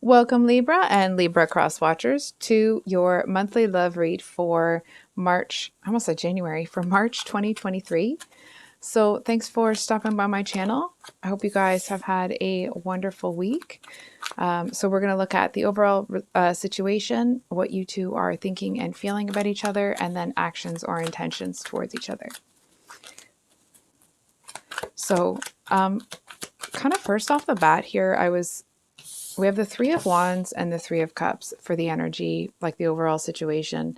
Welcome, Libra and Libra cross watchers, to your monthly love read for March, I almost said January, for March 2023. So thanks for stopping by my channel. I hope you guys have had a wonderful week. So we're going to look at the overall situation, what you two are thinking and feeling about each other, and then actions or intentions towards each other. So kind of first off the bat here, we have the Three of Wands and the Three of Cups for the energy, like the overall situation.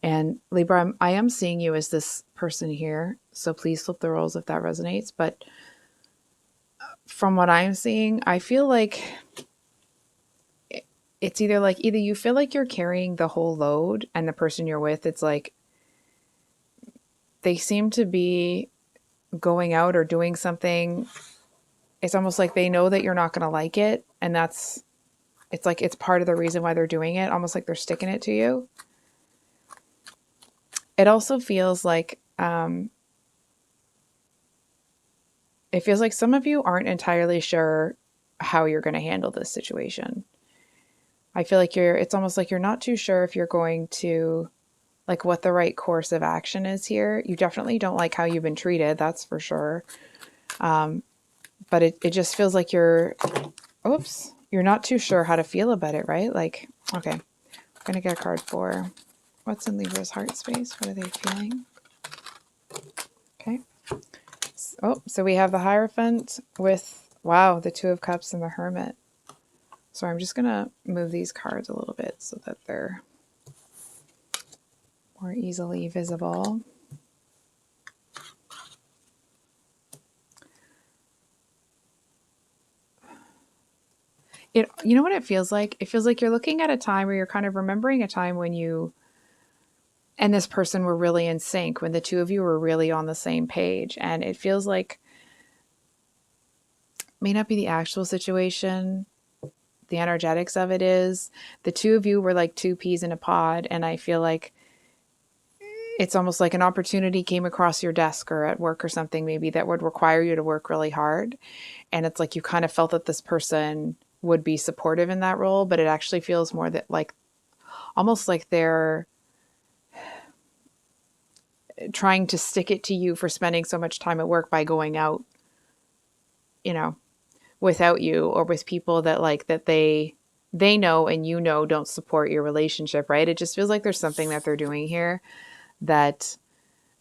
And Libra, I am seeing you as this person here, so please flip the roles if that resonates. But from what I'm seeing, I feel like it's either you feel like you're carrying the whole load, and the person you're with, it's like they seem to be going out or doing something. It's almost like they know that you're not going to like it, and it's like it's part of the reason why they're doing it, almost like they're sticking it to you. It also feels like some of you aren't entirely sure how you're going to handle this situation. I feel like it's almost like you're not too sure if you're going to, like, what the right course of action is here. You definitely don't like how you've been treated, that's for sure. But it just feels like you're not too sure how to feel about it, right? Like, okay, I'm going to get a card for what's in Libra's heart space. What are they feeling? Okay. Oh, so we have the Hierophant with, wow, the Two of Cups and the Hermit. So I'm just going to move these cards a little bit so that they're more easily visible. You know what it feels like? It feels like you're looking at a time where you're kind of remembering a time when you and this person were really in sync, when the two of you were really on the same page. And it feels like, may not be the actual situation, the energetics of it is, the two of you were like two peas in a pod. And I feel like it's almost like an opportunity came across your desk or at work or something, maybe that would require you to work really hard. And it's like you kind of felt that this person would be supportive in that role, but it actually feels more that like almost like they're trying to stick it to you for spending so much time at work by going out, without you, or with people that like that they know and don't support your relationship, right? It just feels like there's something that they're doing here that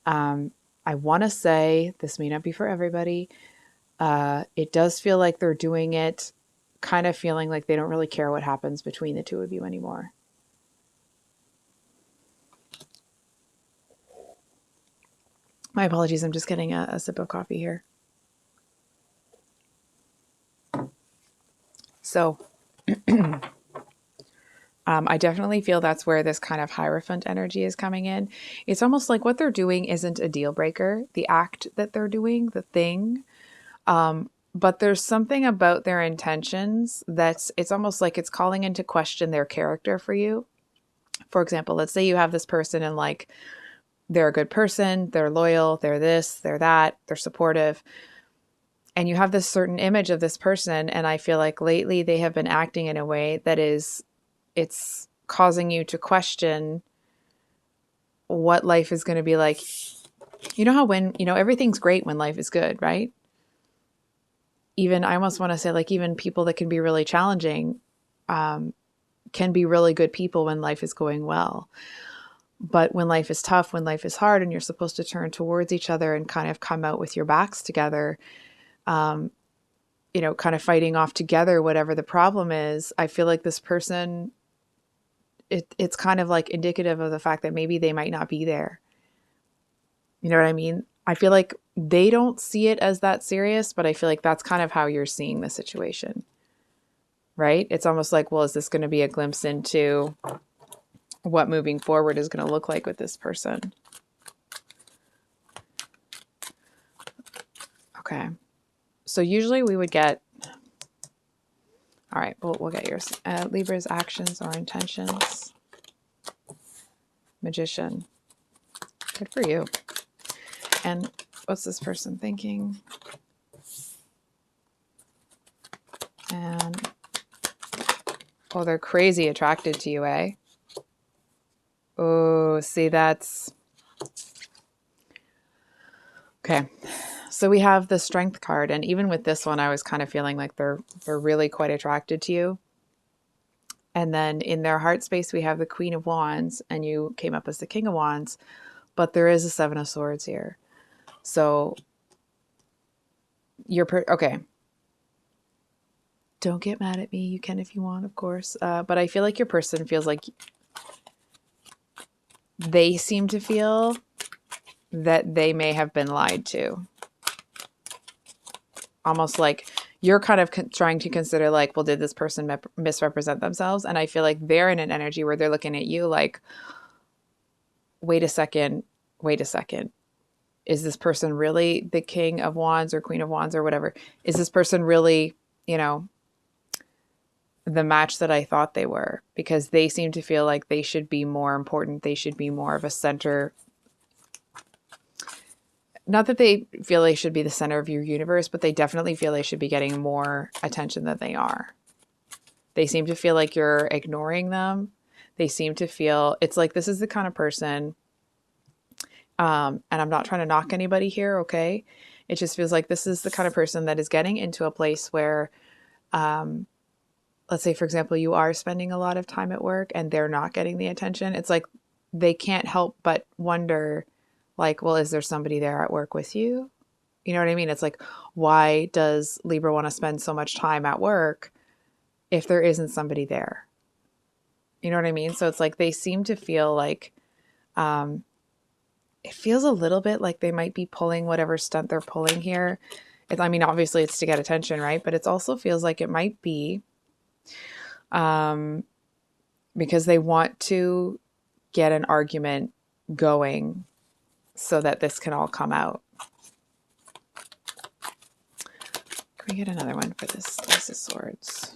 I want to say, this may not be for everybody. It does feel like they're doing it kind of feeling like they don't really care what happens between the two of you anymore. My apologies. I'm just getting a sip of coffee here. So I definitely feel that's where this kind of Hierophant energy is coming in. It's almost like what they're doing isn't a deal breaker, the act that they're doing, the thing. But there's something about their intentions it's almost like it's calling into question their character for you. For example, let's say you have this person and like they're a good person, they're loyal, they're this, they're that, they're supportive. And you have this certain image of this person. And I feel like lately they have been acting in a way that it's causing you to question what life is going to be like. You know how everything's great when life is good, right? Even, I almost want to say, like, even people that can be really challenging can be really good people when life is going well. But when life is tough, when life is hard, and you're supposed to turn towards each other and kind of come out with your backs together, kind of fighting off together whatever the problem is, I feel like this person, it's kind of like indicative of the fact that maybe they might not be there. You know what I mean? I feel like they don't see it as that serious, but I feel like that's kind of how you're seeing the situation, right? It's almost like, well, is this going to be a glimpse into what moving forward is going to look like with this person? Okay. So usually we would get, all right, we'll get yours. Libra's actions or intentions. Magician. Good for you. And what's this person thinking? And Oh, they're crazy attracted to you, eh? Oh, see, that's okay. So we have the Strength card, and even with this one, I was kind of feeling like they're really quite attracted to you. And then in their heart space, we have the Queen of Wands, and you came up as the King of Wands, but there is a Seven of Swords here. So you're okay. Don't get mad at me. You can if you want, of course. But I feel like your person feels like they seem to feel that they may have been lied to. Almost like you're kind of trying to consider like, well, did this person misrepresent themselves? And I feel like they're in an energy where they're looking at you like, wait a second. Is this person really the King of Wands or Queen of Wands or whatever? Is this person really, the match that I thought they were? Because they seem to feel like they should be more important. They should be more of a center. Not that they feel they should be the center of your universe, but they definitely feel they should be getting more attention than they are. They seem to feel like you're ignoring them. They seem to feel, it's like this is the kind of person, and I'm not trying to knock anybody here, okay? It just feels like this is the kind of person that is getting into a place where, let's say, for example, you are spending a lot of time at work and they're not getting the attention. It's like they can't help but wonder, like, well, is there somebody there at work with you? You know what I mean? It's like, why does Libra want to spend so much time at work if there isn't somebody there? You know what I mean? So it's like they seem to feel like, it feels a little bit like they might be pulling whatever stunt they're pulling here. I mean, obviously it's to get attention, right? But it also feels like it might be because they want to get an argument going so that this can all come out. Can we get another one for this Ace of Swords?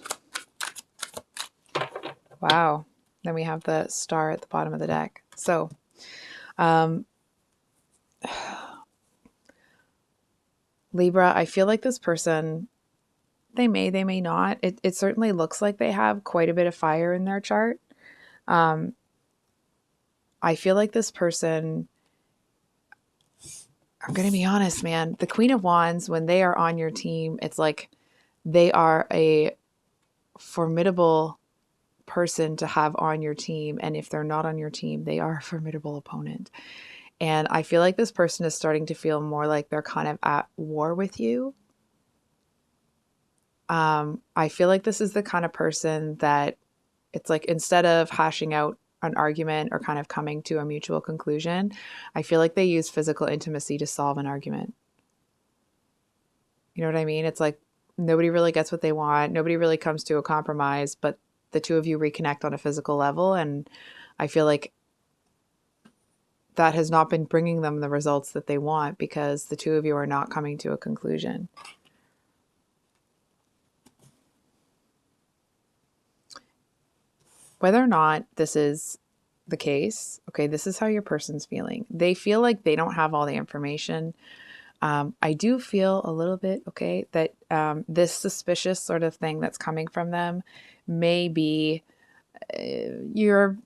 Wow. Then we have the Star at the bottom of the deck. So, Libra, I feel like this person, they may not. It certainly looks like they have quite a bit of fire in their chart. I feel like this person, I'm going to be honest, man, the Queen of Wands, when they are on your team, it's like they are a formidable person to have on your team. And if they're not on your team, they are a formidable opponent. And I feel like this person is starting to feel more like they're kind of at war with you. I feel like this is the kind of person that it's like, instead of hashing out an argument or kind of coming to a mutual conclusion, I feel like they use physical intimacy to solve an argument. You know what I mean? It's like nobody really gets what they want. Nobody really comes to a compromise, but the two of you reconnect on a physical level. And I feel like that has not been bringing them the results that they want because the two of you are not coming to a conclusion. Whether or not this is the case, okay, this is how your person's feeling. They feel like they don't have all the information. I do feel a little bit, okay, that this suspicious sort of thing that's coming from them may be you're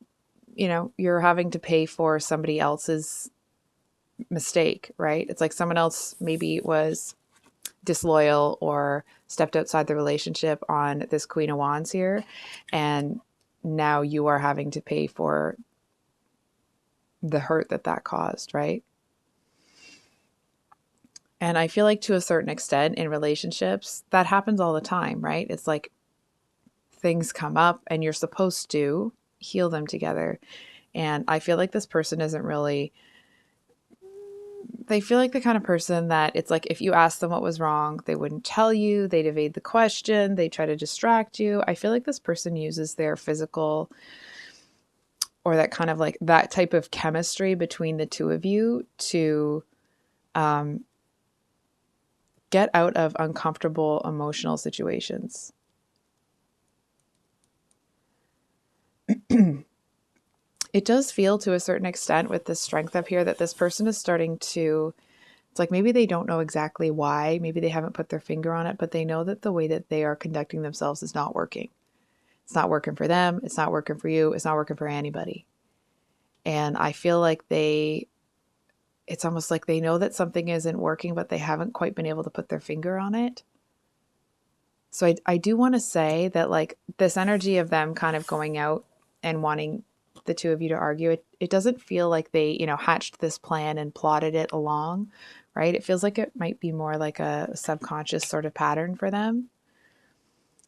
having to pay for somebody else's mistake, right? It's like someone else maybe was disloyal or stepped outside the relationship on this Queen of Wands here, and now you are having to pay for the hurt that caused, right? And I feel like to a certain extent in relationships, that happens all the time, right? It's like things come up and you're supposed to heal them together. And I feel like this person isn't really, they feel like the kind of person that it's like if you ask them what was wrong, they wouldn't tell you, they'd evade the question, they try to distract you. I feel like this person uses their physical or that kind of like that type of chemistry between the two of you to get out of uncomfortable emotional situations. It does feel to a certain extent with the Strength up here that this person is starting to, it's like maybe they don't know exactly why, maybe they haven't put their finger on it, but they know that the way that they are conducting themselves is not working. It's not working for them. It's not working for you. It's not working for anybody. And I feel like it's almost like they know that something isn't working, but they haven't quite been able to put their finger on it. So I do want to say that like this energy of them kind of going out and wanting the two of you to argue, it doesn't feel like they, hatched this plan and plotted it along, right? It feels like it might be more like a subconscious sort of pattern for them.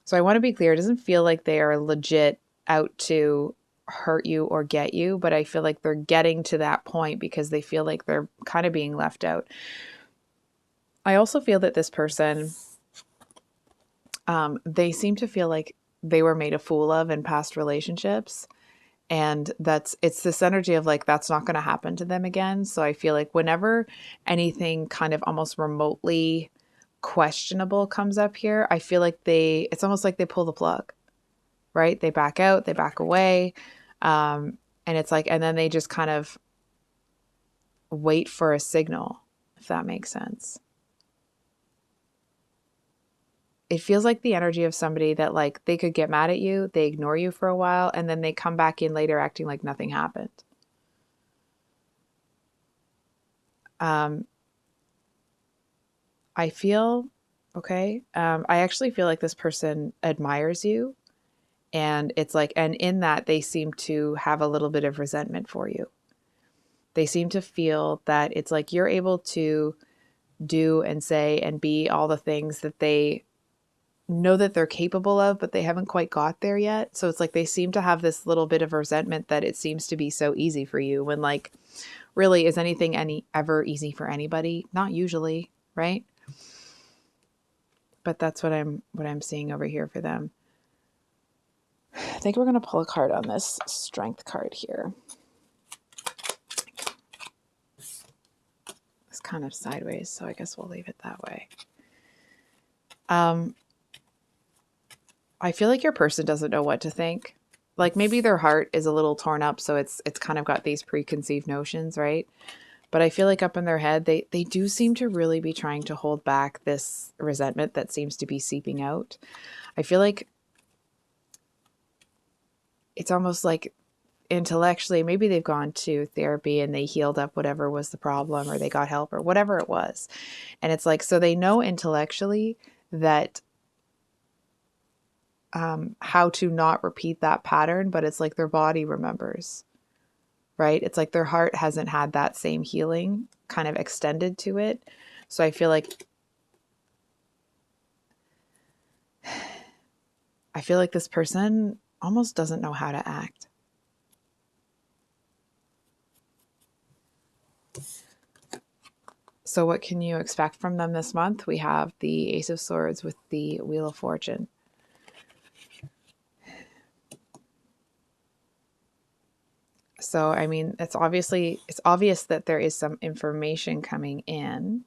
So I want to be clear, it doesn't feel like they are legit out to hurt you or get you, but I feel like they're getting to that point because they feel like they're kind of being left out. I also feel that this person, they seem to feel like they were made a fool of in past relationships. And it's this energy of like, that's not going to happen to them again. So I feel like whenever anything kind of almost remotely questionable comes up here, I feel like it's almost like they pull the plug, right? They back out, they back away. And it's like, and then they just kind of wait for a signal, if that makes sense. It feels like the energy of somebody that like they could get mad at you, they ignore you for a while, and then they come back in later acting like nothing happened. I feel, okay, I actually feel like this person admires you. And it's like, and in that, they seem to have a little bit of resentment for you. They seem to feel that it's like you're able to do and say and be all the things that they know that they're capable of, but they haven't quite got there yet. So it's like they seem to have this little bit of resentment that it seems to be so easy for you when like, really, is anything ever easy for anybody? Not usually, right? But that's what I'm seeing over here for them. I think we're going to pull a card on this strength card here. It's kind of sideways, so I guess we'll leave it that way. I feel like your person doesn't know what to think. Like maybe their heart is a little torn up, so it's kind of got these preconceived notions, right? But I feel like up in their head, they do seem to really be trying to hold back this resentment that seems to be seeping out. I feel like it's almost like intellectually, maybe they've gone to therapy and they healed up whatever was the problem, or they got help or whatever it was. And it's like, so they know intellectually that how to not repeat that pattern, but it's like their body remembers, right? It's like their heart hasn't had that same healing kind of extended to it. So I feel like this person almost doesn't know how to act. So what can you expect from them this month? We have the Ace of Swords with the Wheel of Fortune. So, I mean, it's obvious that there is some information coming in.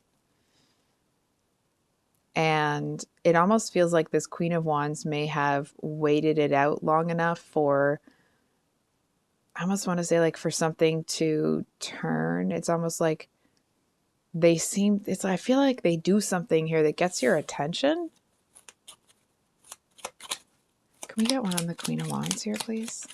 And it almost feels like this Queen of Wands may have waited it out long enough for, I almost want to say like for something to turn. It's almost like I feel like they do something here that gets your attention. Can we get one on the Queen of Wands here, please?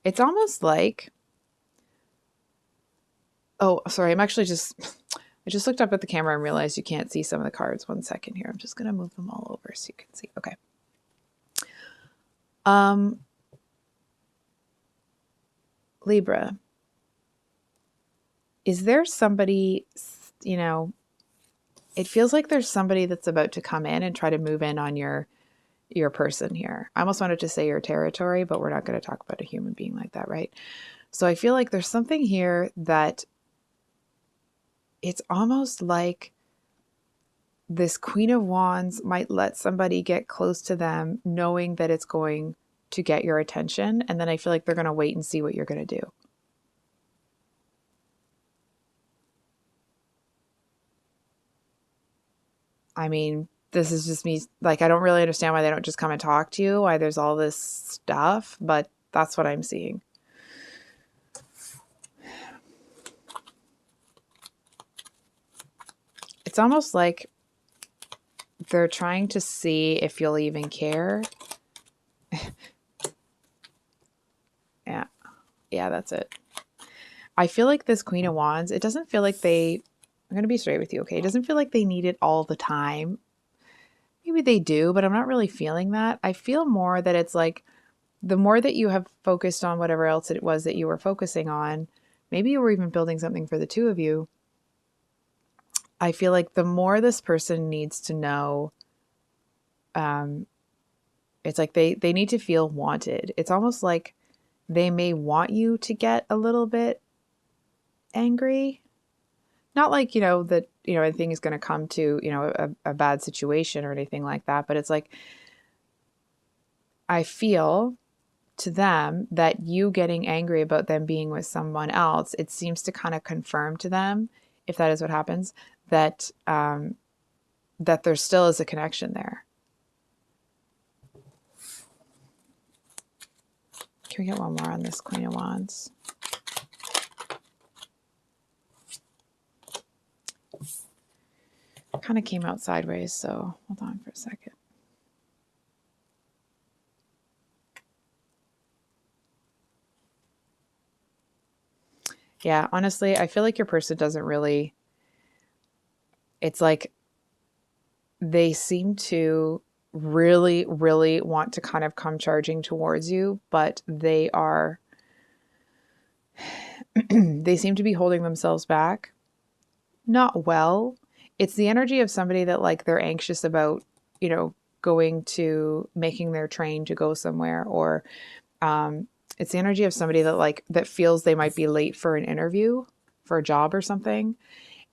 It's almost like, oh, sorry, I just looked up at the camera and realized you can't see some of the cards. 1 second here. I'm just going to move them all over so you can see. Okay. Libra, is there somebody, it feels like there's somebody that's about to come in and try to move in on your person here. I almost wanted to say your territory, but we're not going to talk about a human being like that, right? So I feel like there's something here that it's almost like this Queen of Wands might let somebody get close to them knowing that it's going to get your attention. And then I feel like they're going to wait and see what you're going to do. I mean, this is just me. Like, I don't really understand why they don't just come and talk to you, why there's all this stuff, but that's what I'm seeing. it's almost like they're trying to see if you'll even care. Yeah. Yeah, that's it. I feel like this Queen of Wands, it doesn't feel like I'm going to be straight with you, okay? It doesn't feel like they need it all the time. Maybe they do, but I'm not really feeling that. I feel more that it's like the more that you have focused on whatever else it was that you were focusing on, maybe you were even building something for the two of you. I feel like the more this person needs to know, it's like they need to feel wanted. It's almost like they may want you to get a little bit angry. Not like, that, anything is going to come to, a bad situation or anything like that. But it's like, I feel to them that you getting angry about them being with someone else, it seems to kind of confirm to them, if that is what happens, that, that there still is a connection there. Can we get one more on this Queen of Wands? Kind of came out sideways, so hold on for a second. Yeah, honestly, I feel like your person doesn't really, it's like they seem to really, really want to kind of come charging towards you, but they are, they seem to be holding themselves back. Not well. It's the energy of somebody that like they're anxious about, going to making their train to go somewhere, or it's the energy of somebody that like that feels they might be late for an interview for a job or something.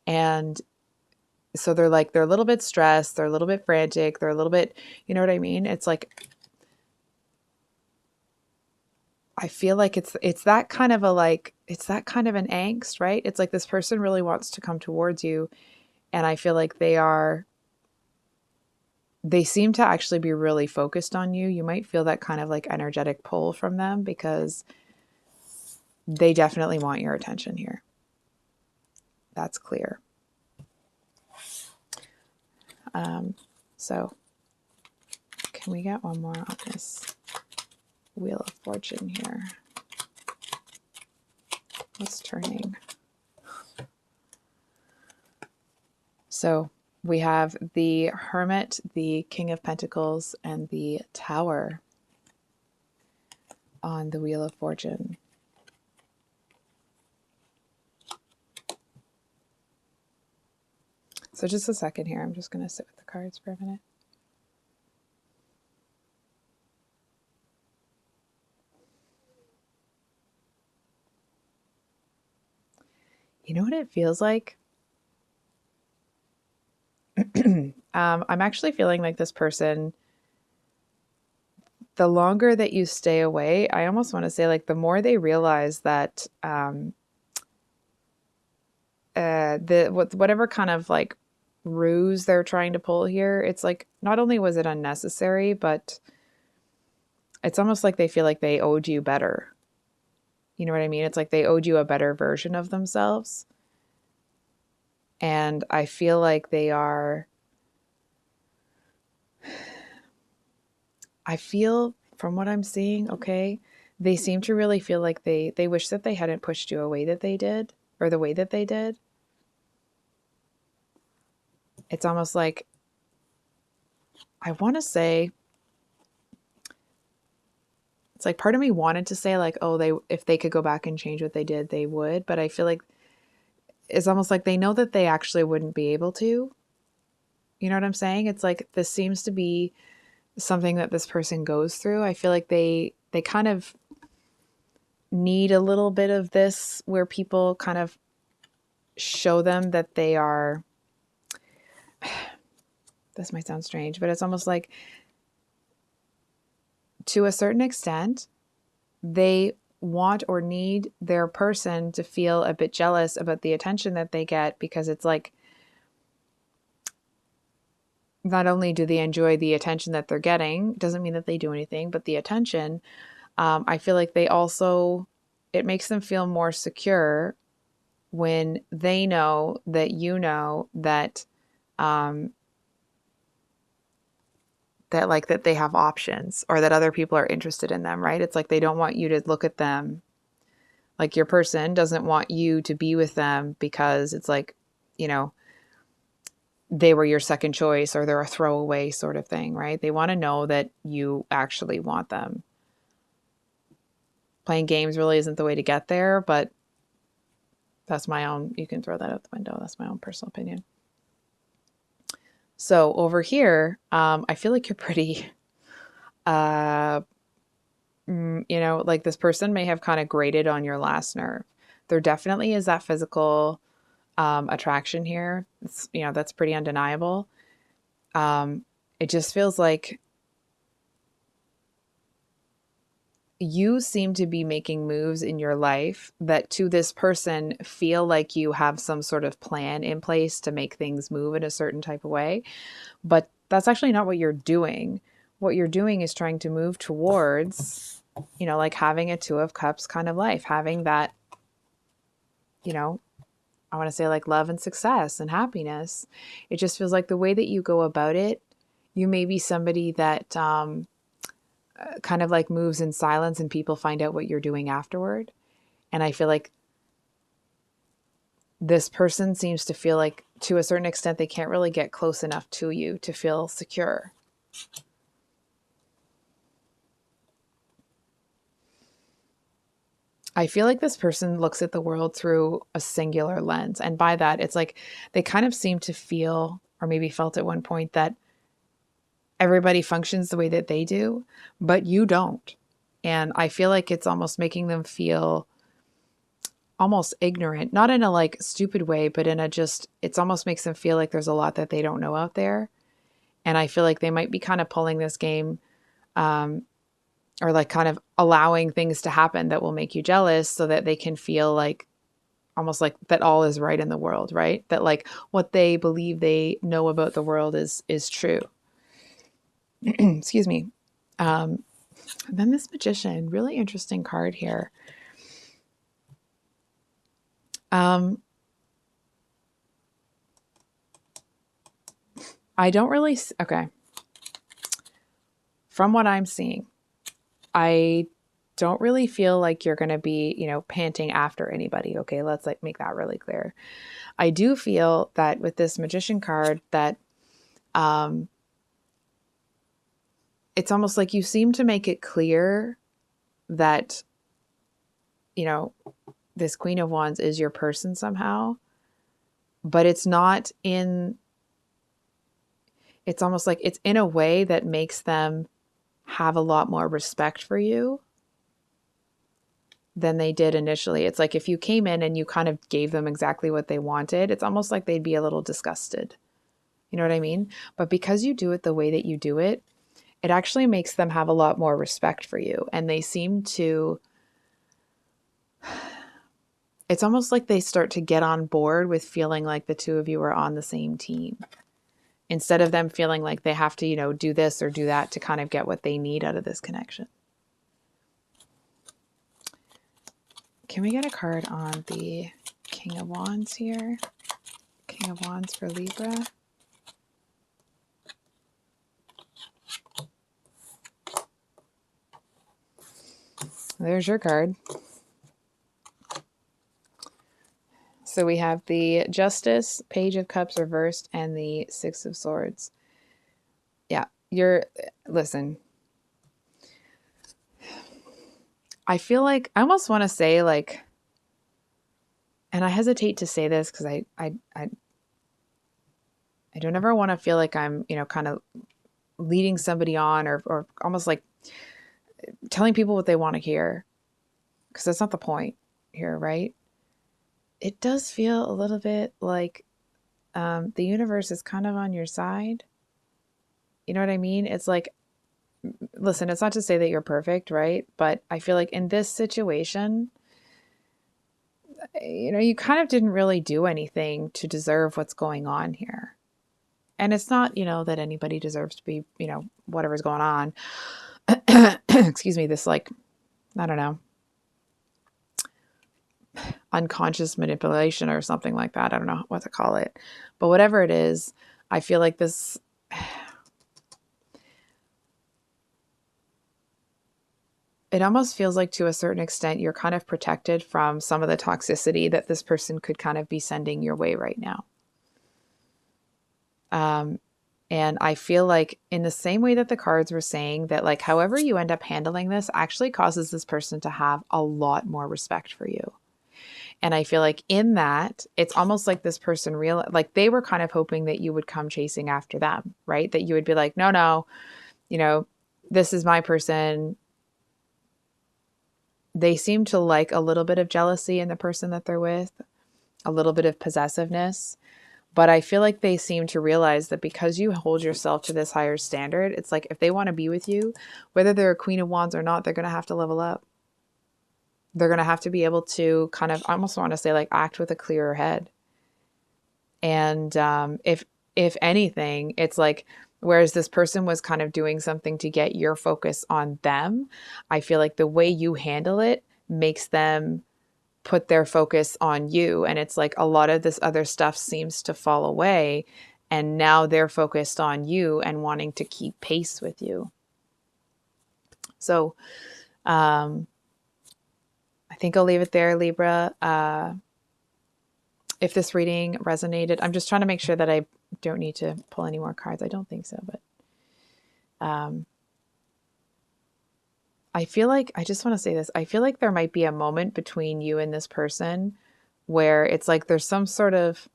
And so they're a little bit stressed, they're a little bit frantic, they're a little bit, you know what I mean? It's like, I feel like it's that kind of it's that kind of an angst, right? It's like this person really wants to come towards you. And I feel like they seem to actually be really focused on you. You might feel that kind of like energetic pull from them because they definitely want your attention here. That's clear. So can we get one more on this Wheel of Fortune here? What's turning? So we have the Hermit, the King of Pentacles, and the Tower on the Wheel of Fortune. So just a second here. I'm just going to sit with the cards for a minute. You know what it feels like? I'm actually feeling like this person, the longer that you stay away, I almost want to say like the more they realize that whatever kind of like ruse they're trying to pull here, it's like not only was it unnecessary, but it's almost like they feel like they owed you better. You know what I mean? It's like they owed you a better version of themselves. And I feel like I feel from what I'm seeing, okay, they seem to really feel like they wish that they hadn't pushed you away that they did, or the way that they did. It's almost like, I want to say, it's like part of me wanted to say like, oh, if they could go back and change what they did, they would. But I feel like it's almost like they know that they actually wouldn't be able to. You know what I'm saying? It's like this seems to be something that this person goes through. I feel like they kind of need a little bit of this where people kind of show them that they are, this might sound strange, but it's almost like to a certain extent, they want or need their person to feel a bit jealous about the attention that they get, because it's like, not only do they enjoy the attention that they're getting, doesn't mean that they do anything, but the attention, I feel like they also, it makes them feel more secure when they know that you know that that like that they have options or that other people are interested in them, right? It's like they don't want you to look at them, like your person doesn't want you to be with them because it's like, you know, they were your second choice or they're a throwaway sort of thing, right? They want to know that you actually want them. Playing games really isn't the way to get there, but that's my own, you can throw that out the window. That's my own personal opinion. So over here, I feel like you're pretty, you know, like this person may have kind of grated on your last nerve. There definitely is that physical attraction here. It's, you know, that's pretty undeniable. It just feels like you seem to be making moves in your life that to this person feel like you have some sort of plan in place to make things move in a certain type of way. But that's actually not what you're doing. What you're doing is trying to move towards, you know, like having a Two of Cups kind of life, having that, you know, I want to say like love and success and happiness. It just feels like the way that you go about it, you may be somebody that kind of like moves in silence and people find out what you're doing afterward. And I feel like this person seems to feel like to a certain extent, they can't really get close enough to you to feel secure. I feel like this person looks at the world through a singular lens. And by that, it's like they kind of seem to feel, or maybe felt at one point, that everybody functions the way that they do, but you don't. And I feel like it's almost making them feel almost ignorant, not in a like stupid way, but in a just, it's almost makes them feel like there's a lot that they don't know out there. And I feel like they might be kind of pulling this game, or like kind of allowing things to happen that will make you jealous so that they can feel like almost like that all is right in the world, right? That like what they believe they know about the world is true. Excuse me. And then this Magician, really interesting card here. I don't really, okay. From what I'm seeing, I don't really feel like you're going to be, you know, panting after anybody. Okay. Let's like make that really clear. I do feel that with this Magician card that, it's almost like you seem to make it clear that, you know, this Queen of Wands is your person somehow, but it's not in, it's almost like it's in a way that makes them have a lot more respect for you than they did initially. It's like if you came in and you kind of gave them exactly what they wanted, it's almost like they'd be a little disgusted. You know what I mean? But because you do it the way that you do it, it actually makes them have a lot more respect for you. And they seem to, it's almost like they start to get on board with feeling like the two of you are on the same team. Instead of them feeling like they have to, you know, do this or do that to kind of get what they need out of this connection. Can we get a card on the King of Wands here? King of Wands for Libra. There's your card. So we have the Justice, Page of Cups reversed, and the Six of Swords. Yeah, listen. I feel like, I almost want to say like, and I hesitate to say this because I don't ever want to feel like I'm, you know, kind of leading somebody on or almost like telling people what they want to hear, because that's not the point here, right? It does feel a little bit like the universe is kind of on your side. You know what I mean? It's like, listen, it's not to say that you're perfect, right? But I feel like in this situation, you know, you kind of didn't really do anything to deserve what's going on here. And it's not, you know, that anybody deserves to be, you know, whatever's going on. Excuse me, this like, I don't know, unconscious manipulation or something like that. I don't know what to call it. But whatever it is, I feel like this, it almost feels like to a certain extent you're kind of protected from some of the toxicity that this person could kind of be sending your way right now. And I feel like in the same way that the cards were saying that, like, however you end up handling this actually causes this person to have a lot more respect for you. And I feel like in that, it's almost like this person like they were kind of hoping that you would come chasing after them, right? That you would be like, no, no, you know, this is my person. They seem to like a little bit of jealousy in the person that they're with, a little bit of possessiveness. But I feel like they seem to realize that because you hold yourself to this higher standard, it's like if they want to be with you, whether they're a Queen of Wands or not, they're going to have to level up. They're going to have to be able to kind of, I almost want to say, like, act with a clearer head. And if anything, it's like, whereas this person was kind of doing something to get your focus on them, I feel like the way you handle it makes them put their focus on you. And it's like a lot of this other stuff seems to fall away. And now they're focused on you and wanting to keep pace with you. So I think I'll leave it there, Libra. If this reading resonated, I'm just trying to make sure that I don't need to pull any more cards. I don't think so, but I feel like, I just want to say this. I feel like there might be a moment between you and this person where it's like there's some sort of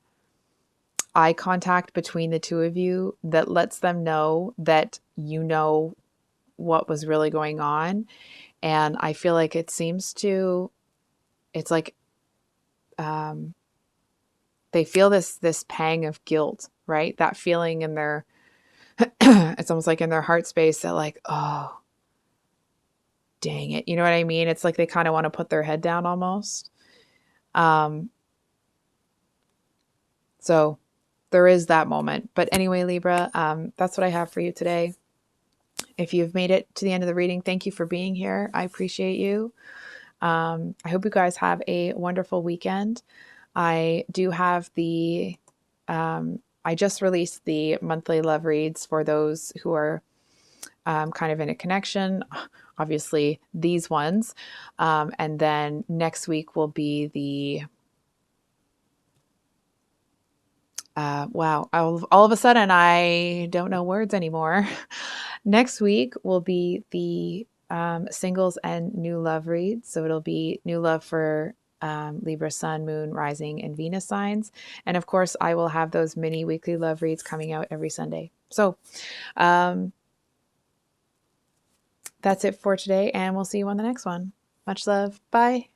eye contact between the two of you that lets them know that you know what was really going on. And I feel like it seems to, it's like they feel this pang of guilt, right? That feeling in their, it's almost like in their heart space that like, oh, dang it. You know what I mean? It's like they kind of want to put their head down almost. So there is that moment. But anyway, Libra, that's what I have for you today. If you've made it to the end of the reading, thank you for being here. I appreciate you. I hope you guys have a wonderful weekend. I do have the, I just released the monthly love reads for those who are kind of in a connection, obviously these ones. And then next week will be the, wow, all of a sudden I don't know words anymore. Next week will be the singles and new love reads. So it'll be new love for Libra, Sun, Moon, Rising, and Venus signs. And of course, I will have those mini weekly love reads coming out every Sunday. So that's it for today, and we'll see you on the next one. Much love. Bye.